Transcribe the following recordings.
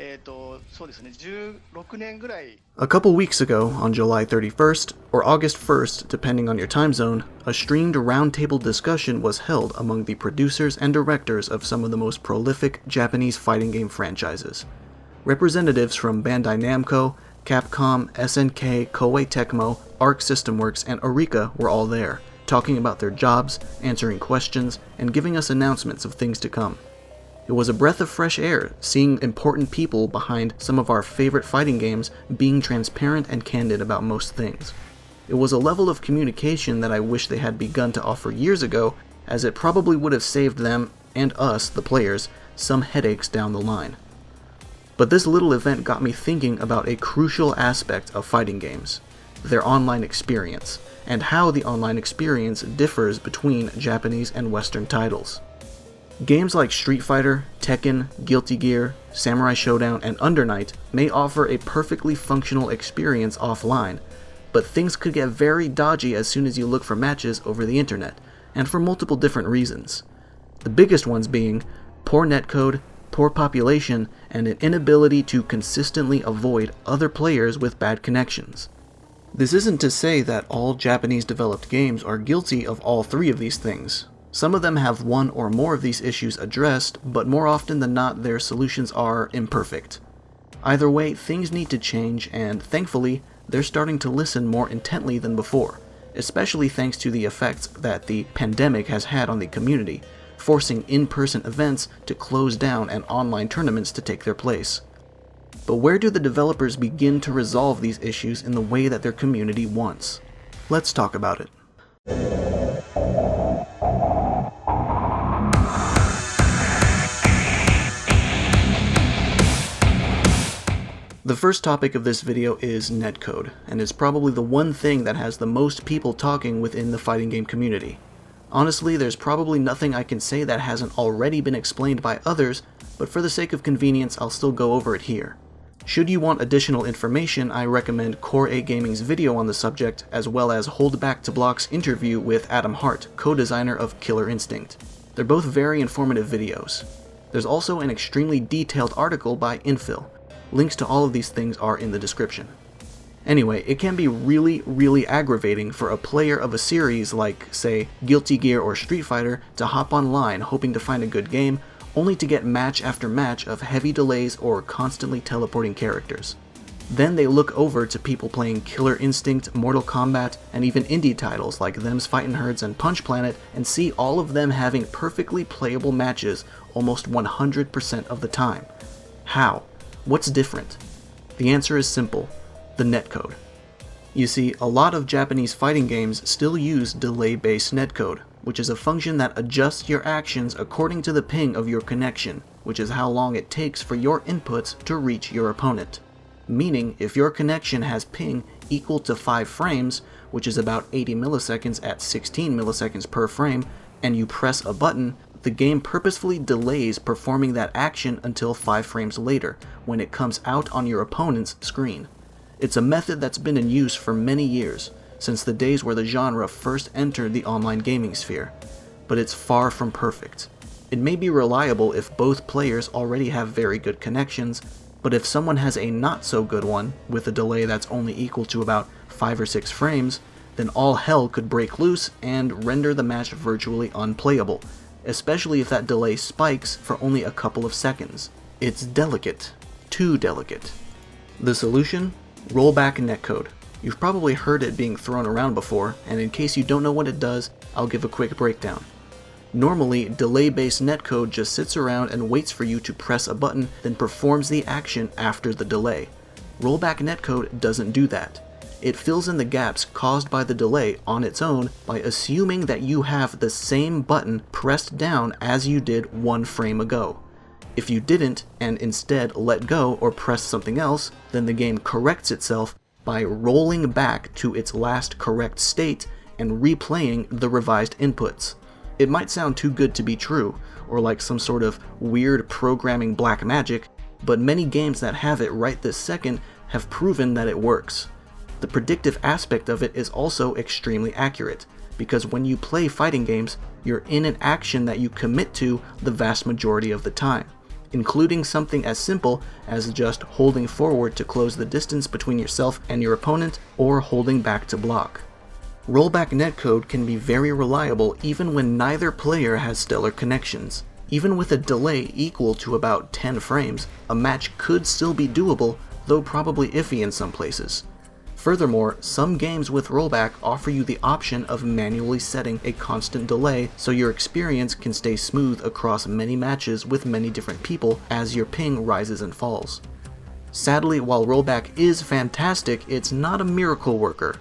A couple weeks ago, on July 31st, or August 1st, depending on your time zone, a streamed roundtable discussion was held among the producers and directors of some of the most prolific Japanese fighting game franchises. Representatives from Bandai Namco, Capcom, SNK, Koei Tecmo, Arc System Works, and Eureka were all there, talking about their jobs, answering questions, and giving us announcements of things to come. It was a breath of fresh air, seeing important people behind some of our favorite fighting games being transparent and candid about most things. It was a level of communication that I wish they had begun to offer years ago, as it probably would have saved them, and us, the players, some headaches down the line. But this little event got me thinking about a crucial aspect of fighting games, their online experience, and how the online experience differs between Japanese and Western titles. Games like Street Fighter, Tekken, Guilty Gear, Samurai Showdown, and Under Night may offer a perfectly functional experience offline, but things could get very dodgy as soon as you look for matches over the internet, and for multiple different reasons. The biggest ones being poor netcode, poor population, and an inability to consistently avoid other players with bad connections. This isn't to say that all Japanese developed games are guilty of all three of these things. Some of them have one or more of these issues addressed, but more often than not their solutions are imperfect. Either way, things need to change, and thankfully, they're starting to listen more intently than before, especially thanks to the effects that the pandemic has had on the community, forcing in-person events to close down and online tournaments to take their place. But where do the developers begin to resolve these issues in the way that their community wants? Let's talk about it. The first topic of this video is netcode, and is probably the one thing that has the most people talking within the fighting game community. Honestly, there's probably nothing I can say that hasn't already been explained by others, but for the sake of convenience, I'll still go over it here. Should you want additional information, I recommend Core 8 Gaming's video on the subject, as well as Hold Back to Block's interview with Adam Hart, co-designer of Killer Instinct. They're both very informative videos. There's also an extremely detailed article by Infil. Links to all of these things are in the description. Anyway, it can be really aggravating for a player of a series like, say, Guilty Gear or Street Fighter to hop online hoping to find a good game, only to get match after match of heavy delays or constantly teleporting characters. Then they look over to people playing Killer Instinct, Mortal Kombat, and even indie titles like Them's Fightin' Herds and Punch Planet and see all of them having perfectly playable matches almost 100% of the time. How? What's different? The answer is simple: the netcode. You see, a lot of Japanese fighting games still use delay-based netcode, which is a function that adjusts your actions according to the ping of your connection, which is how long it takes for your inputs to reach your opponent. Meaning, if your connection has ping equal to 5 frames, which is about 80 milliseconds at 16 milliseconds per frame, and you press a button, the game purposefully delays performing that action until 5 frames later, when it comes out on your opponent's screen. It's a method that's been in use for many years, since the days where the genre first entered the online gaming sphere, but it's far from perfect. It may be reliable if both players already have very good connections, but if someone has a not so good one, with a delay that's only equal to about 5 or 6 frames, then all hell could break loose and render the match virtually unplayable, especially if that delay spikes for only a couple of seconds. It's delicate. Too delicate. The solution? Rollback netcode. You've probably heard it being thrown around before, and in case you don't know what it does, I'll give a quick breakdown. Normally, delay-based netcode just sits around and waits for you to press a button, then performs the action after the delay. Rollback netcode doesn't do that. It fills in the gaps caused by the delay on its own by assuming that you have the same button pressed down as you did 1 frame ago. If you didn't, and instead let go or press something else, then the game corrects itself by rolling back to its last correct state and replaying the revised inputs. It might sound too good to be true, or like some sort of weird programming black magic, but many games that have it right this second have proven that it works. The predictive aspect of it is also extremely accurate, because when you play fighting games, you're in an action that you commit to the vast majority of the time. including something as simple as just holding forward to close the distance between yourself and your opponent, or holding back to block. Rollback netcode can be very reliable even when neither player has stellar connections. Even with a delay equal to about 10 frames, a match could still be doable, though probably iffy in some places. Furthermore, some games with rollback offer you the option of manually setting a constant delay so your experience can stay smooth across many matches with many different people as your ping rises and falls. Sadly, while rollback is fantastic, it's not a miracle worker.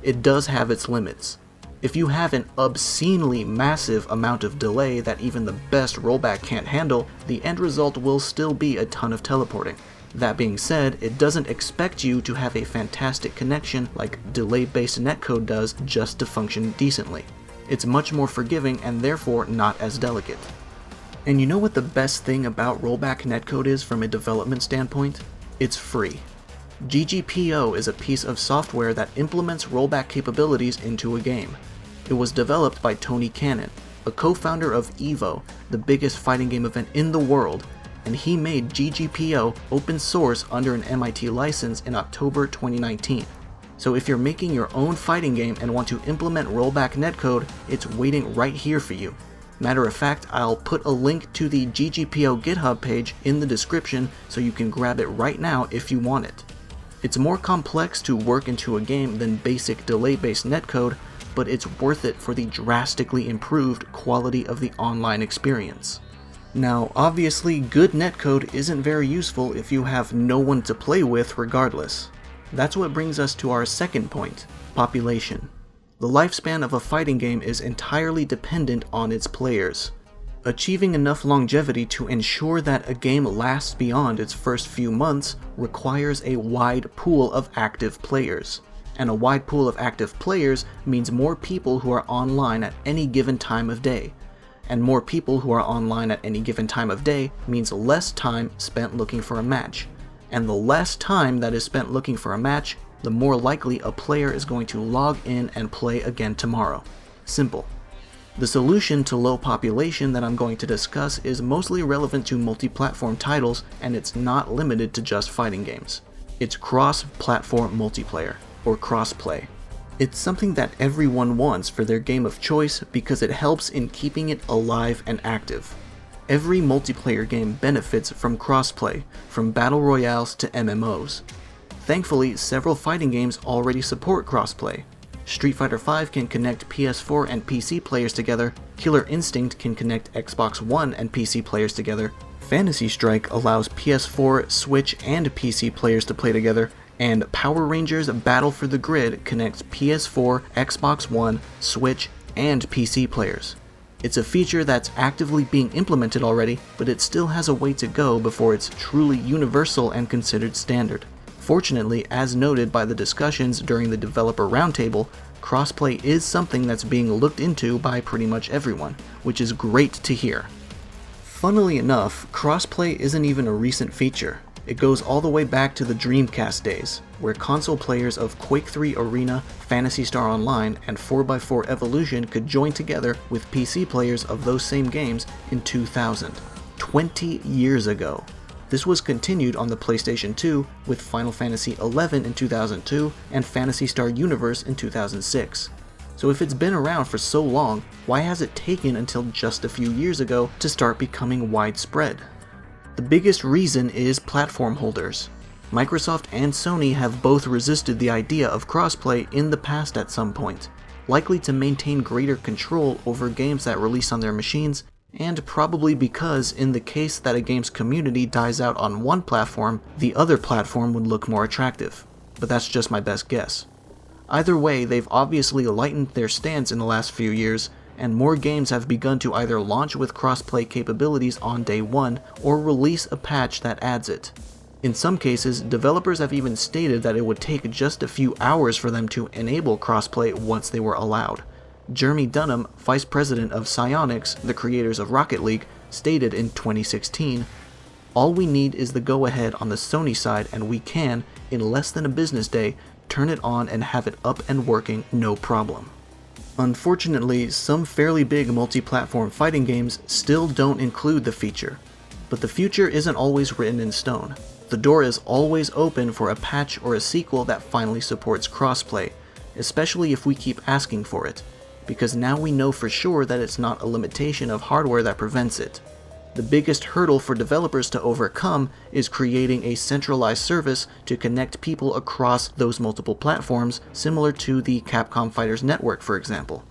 It does have its limits. If you have an obscenely massive amount of delay that even the best rollback can't handle, the end result will still be a ton of teleporting. That being said, it doesn't expect you to have a fantastic connection like delay-based netcode does just to function decently. It's much more forgiving and therefore not as delicate. And you know what the best thing about rollback netcode is from a development standpoint? It's free. GGPO is a piece of software that implements rollback capabilities into a game. It was developed by Tony Cannon, a co-founder of EVO, the biggest fighting game event in the world, and he made GGPO open source under an MIT license in October 2019. So if you're making your own fighting game and want to implement rollback netcode, it's waiting right here for you. Matter of fact, I'll put a link to the GGPO GitHub page in the description so you can grab it right now if you want it. It's more complex to work into a game than basic delay-based netcode, but it's worth it for the drastically improved quality of the online experience. Now, obviously, good netcode isn't very useful if you have no one to play with regardless. That's what brings us to our second point, population. The lifespan of a fighting game is entirely dependent on its players. Achieving enough longevity to ensure that a game lasts beyond its first few months requires a wide pool of active players. And a wide pool of active players means more people who are online at any given time of day. And more people who are online at any given time of day means less time spent looking for a match. And the less time that is spent looking for a match, the more likely a player is going to log in and play again tomorrow. Simple. The solution to low population that I'm going to discuss is mostly relevant to multi-platform titles, and it's not limited to just fighting games. It's cross-platform multiplayer, or crossplay. It's something that everyone wants for their game of choice because it helps in keeping it alive and active. Every multiplayer game benefits from crossplay, from battle royales to MMOs. Thankfully, several fighting games already support crossplay. Street Fighter V can connect PS4 and PC players together, Killer Instinct can connect Xbox One and PC players together, Fantasy Strike allows PS4, Switch, and PC players to play together, and Power Rangers Battle for the Grid connects PS4, Xbox One, Switch, and PC players. It's a feature that's actively being implemented already, but it still has a way to go before it's truly universal and considered standard. Fortunately, as noted by the discussions during the developer roundtable, crossplay is something that's being looked into by pretty much everyone, which is great to hear. Funnily enough, crossplay isn't even a recent feature. It goes all the way back to the Dreamcast days, where console players of Quake 3 Arena, Phantasy Star Online, and 4x4 Evolution could join together with PC players of those same games in 2000. 20 years ago. This was continued on the PlayStation 2 with Final Fantasy XI in 2002 and Phantasy Star Universe in 2006. So if it's been around for so long, why has it taken until just a few years ago to start becoming widespread? The biggest reason is platform holders. Microsoft and Sony have both resisted the idea of crossplay in the past at some point, likely to maintain greater control over games that release on their machines, and probably because in the case that a game's community dies out on one platform, the other platform would look more attractive. But that's just my best guess. Either way, they've obviously lightened their stance in the last few years, and more games have begun to either launch with crossplay capabilities on day one or release a patch that adds it. In some cases, developers have even stated that it would take just a few hours for them to enable crossplay once they were allowed. Jeremy Dunham, vice president of Psyonix, the creators of Rocket League, stated in 2016, "All we need is the go-ahead on the Sony side and we can, in less than a business day, turn it on and have it up and working no problem." Unfortunately, some fairly big multi-platform fighting games still don't include the feature. But the future isn't always written in stone. The door is always open for a patch or a sequel that finally supports crossplay, especially if we keep asking for it, because now we know for sure that it's not a limitation of hardware that prevents it. The biggest hurdle for developers to overcome is creating a centralized service to connect people across those multiple platforms, similar to the Capcom Fighters Network, for example.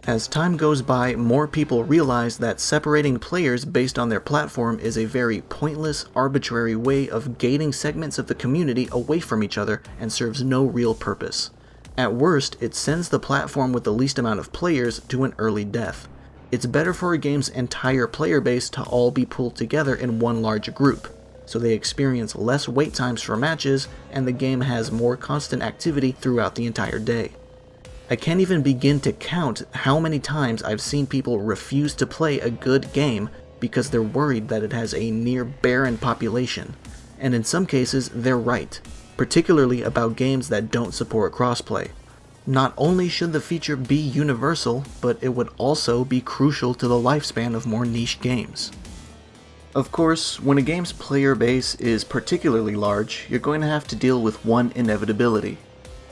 As time goes by, more people realize that separating players based on their platform is a very pointless, arbitrary way of gating segments of the community away from each other and serves no real purpose. At worst, it sends the platform with the least amount of players to an early death. It's better for a game's entire player base to all be pulled together in one large group, so they experience less wait times for matches and the game has more constant activity throughout the entire day. I can't even begin to count how many times I've seen people refuse to play a good game because they're worried that it has a near barren population, and in some cases they're right, particularly about games that don't support crossplay. Not only should the feature be universal, but it would also be crucial to the lifespan of more niche games. Of course, when a game's player base is particularly large, you're going to have to deal with one inevitability: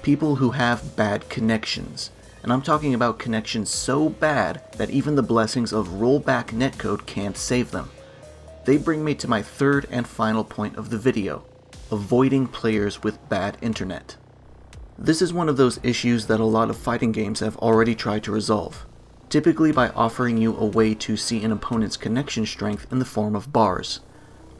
people who have bad connections. And I'm talking about connections so bad that even the blessings of Rollback Netcode can't save them. They bring me to my third and final point of the video: avoiding players with bad internet. This is one of those issues that a lot of fighting games have already tried to resolve, typically by offering you a way to see an opponent's connection strength in the form of bars.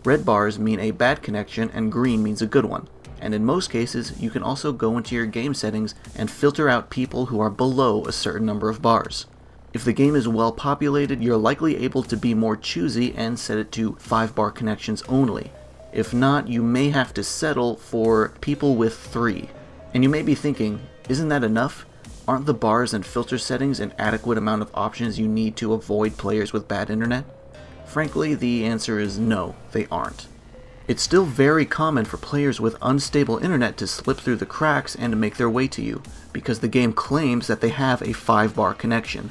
Red bars mean a bad connection and green means a good one, and in most cases you can also go into your game settings and filter out people who are below a certain number of bars. If the game is well populated, you're likely able to be more choosy and set it to 5-bar connections only. If not, you may have to settle for people with 3. And you may be thinking, isn't that enough? Aren't the bars and filter settings an adequate amount of options you need to avoid players with bad internet? Frankly, the answer is no, they aren't. It's still very common for players with unstable internet to slip through the cracks and make their way to you, because the game claims that they have a 5-bar connection.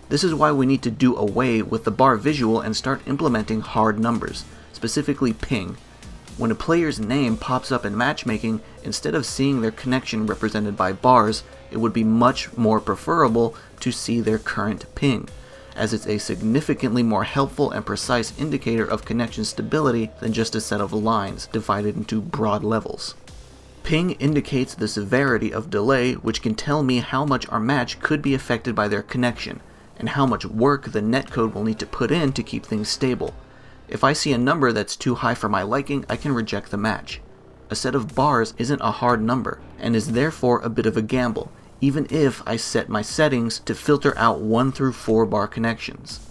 This is why we need to do away with the bar visual and start implementing hard numbers, specifically ping. When a player's name pops up in matchmaking, instead of seeing their connection represented by bars, it would be much more preferable to see their current ping, as it's a significantly more helpful and precise indicator of connection stability than just a set of lines divided into broad levels. Ping indicates the severity of delay, which can tell me how much our match could be affected by their connection, and how much work the netcode will need to put in to keep things stable. If I see a number that's too high for my liking, I can reject the match. A set of bars isn't a hard number, and is therefore a bit of a gamble, even if I set my settings to filter out 1 through 4 bar connections.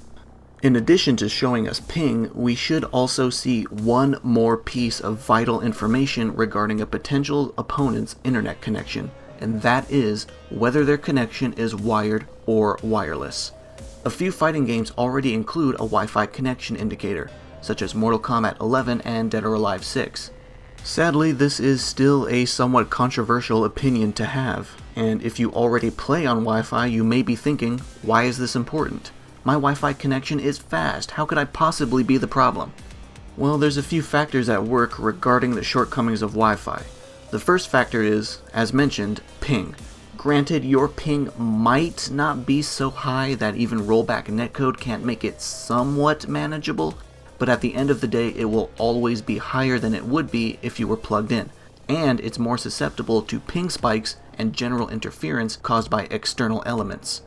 In addition to showing us ping, we should also see one more piece of vital information regarding a potential opponent's internet connection, and that is whether their connection is wired or wireless. A few fighting games already include a Wi-Fi connection indicator, such as Mortal Kombat 11 and Dead or Alive 6. Sadly, this is still a somewhat controversial opinion to have, and if you already play on Wi-Fi, you may be thinking, why is this important? My Wi-Fi connection is fast, how could I possibly be the problem? Well, there's a few factors at work regarding the shortcomings of Wi-Fi. The first factor is, as mentioned, ping. Granted, your ping might not be so high that even Rollback Netcode can't make it somewhat manageable, but at the end of the day it will always be higher than it would be if you were plugged in, and it's more susceptible to ping spikes and general interference caused by external elements.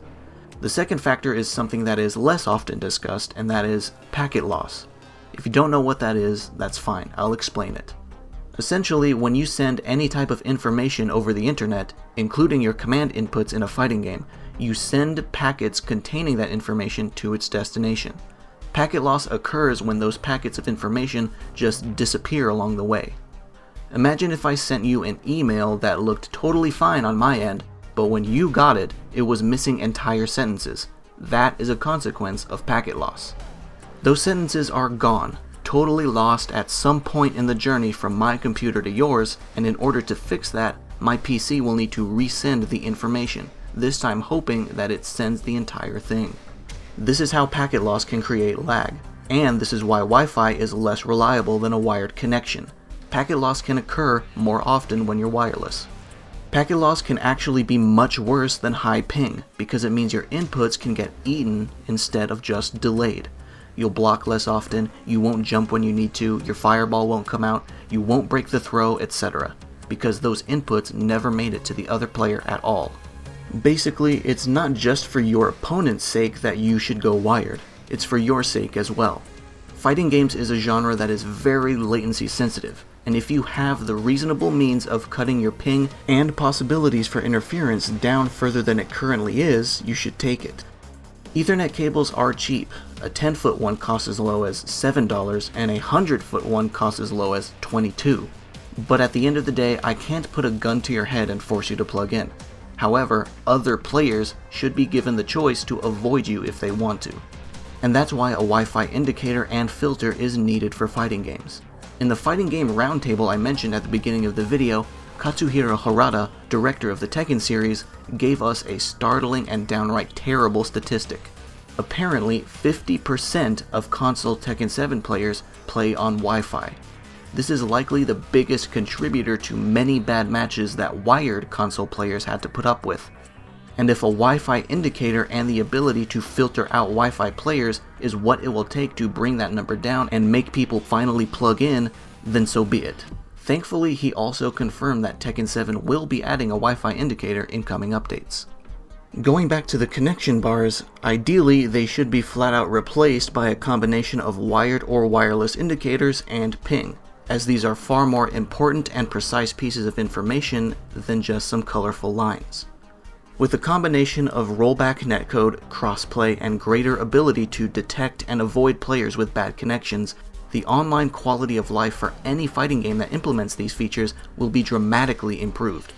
The second factor is something that is less often discussed, and that is packet loss. If you don't know what that is, that's fine, I'll explain it. Essentially, when you send any type of information over the internet, including your command inputs in a fighting game, you send packets containing that information to its destination. Packet loss occurs when those packets of information just disappear along the way. Imagine if I sent you an email that looked totally fine on my end, but when you got it, it was missing entire sentences. That is a consequence of packet loss. Those sentences are gone, totally lost at some point in the journey from my computer to yours, and in order to fix that, my PC will need to resend the information, this time hoping that it sends the entire thing. This is how packet loss can create lag. And this is why Wi-Fi is less reliable than a wired connection. Packet loss can occur more often when you're wireless. Packet loss can actually be much worse than high ping, because it means your inputs can get eaten instead of just delayed. You'll block less often, you won't jump when you need to, your fireball won't come out, you won't break the throw, etc. Because those inputs never made it to the other player at all. Basically, it's not just for your opponent's sake that you should go wired, it's for your sake as well. Fighting games is a genre that is very latency sensitive, and if you have the reasonable means of cutting your ping and possibilities for interference down further than it currently is, you should take it. Ethernet cables are cheap. A 10-foot one costs as low as $7 and a 100-foot one costs as low as $22. But at the end of the day, I can't put a gun to your head and force you to plug in. However, other players should be given the choice to avoid you if they want to. And that's why a Wi-Fi indicator and filter is needed for fighting games. In the fighting game roundtable I mentioned at the beginning of the video, Katsuhiro Harada, director of the Tekken series, gave us a startling and downright terrible statistic. Apparently, 50% of console Tekken 7 players play on Wi-Fi. This is likely the biggest contributor to many bad matches that wired console players had to put up with. And if a Wi-Fi indicator and the ability to filter out Wi-Fi players is what it will take to bring that number down and make people finally plug in, then so be it. Thankfully, he also confirmed that Tekken 7 will be adding a Wi-Fi indicator in coming updates. Going back to the connection bars, ideally they should be flat out replaced by a combination of wired or wireless indicators and ping, as these are far more important and precise pieces of information than just some colorful lines. With a combination of rollback netcode, crossplay, and greater ability to detect and avoid players with bad connections, the online quality of life for any fighting game that implements these features will be dramatically improved.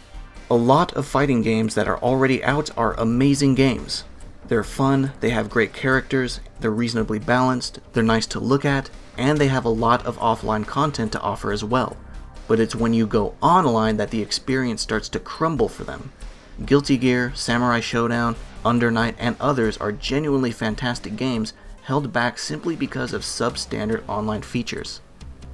A lot of fighting games that are already out are amazing games. They're fun, they have great characters, they're reasonably balanced, they're nice to look at, and they have a lot of offline content to offer as well. But it's when you go online that the experience starts to crumble for them. Guilty Gear, Samurai Showdown, Under Night, and others are genuinely fantastic games held back simply because of substandard online features.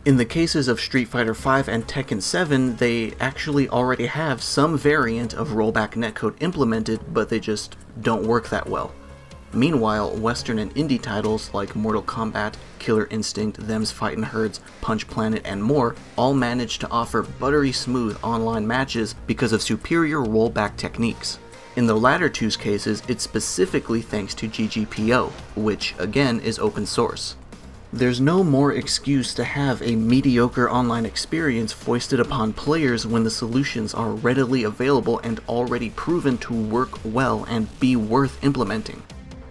In the cases of Street Fighter V and Tekken 7, they actually already have some variant of rollback netcode implemented, but they just don't work that well. Meanwhile, Western and indie titles like Mortal Kombat, Killer Instinct, Them's Fightin' Herds, Punch Planet, and more all manage to offer buttery smooth online matches because of superior rollback techniques. In the latter two cases, it's specifically thanks to GGPO, which again is open source. There's no more excuse to have a mediocre online experience foisted upon players when the solutions are readily available and already proven to work well and be worth implementing.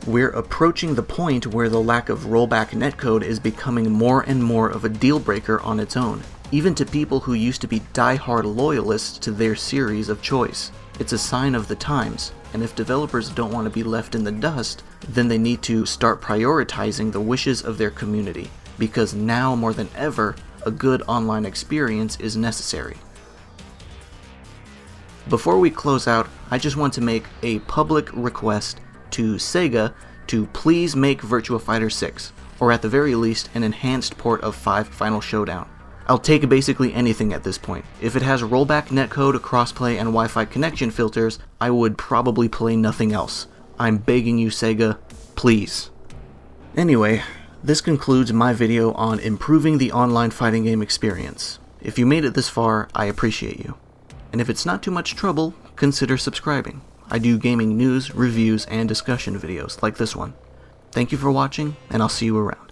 We're approaching the point where the lack of rollback netcode is becoming more and more of a deal breaker on its own, even to people who used to be die-hard loyalists to their series of choice. It's a sign of the times, and if developers don't want to be left in the dust, then they need to start prioritizing the wishes of their community, because now more than ever, a good online experience is necessary. Before we close out, I just want to make a public request to Sega to please make Virtua Fighter 6, or at the very least an enhanced port of 5 Final Showdown. I'll take basically anything at this point. If it has rollback netcode, crossplay, and Wi-Fi connection filters, I would probably play nothing else. I'm begging you, Sega, please. Anyway, this concludes my video on improving the online fighting game experience. If you made it this far, I appreciate you. And if it's not too much trouble, consider subscribing. I do gaming news, reviews, and discussion videos like this one. Thank you for watching, and I'll see you around.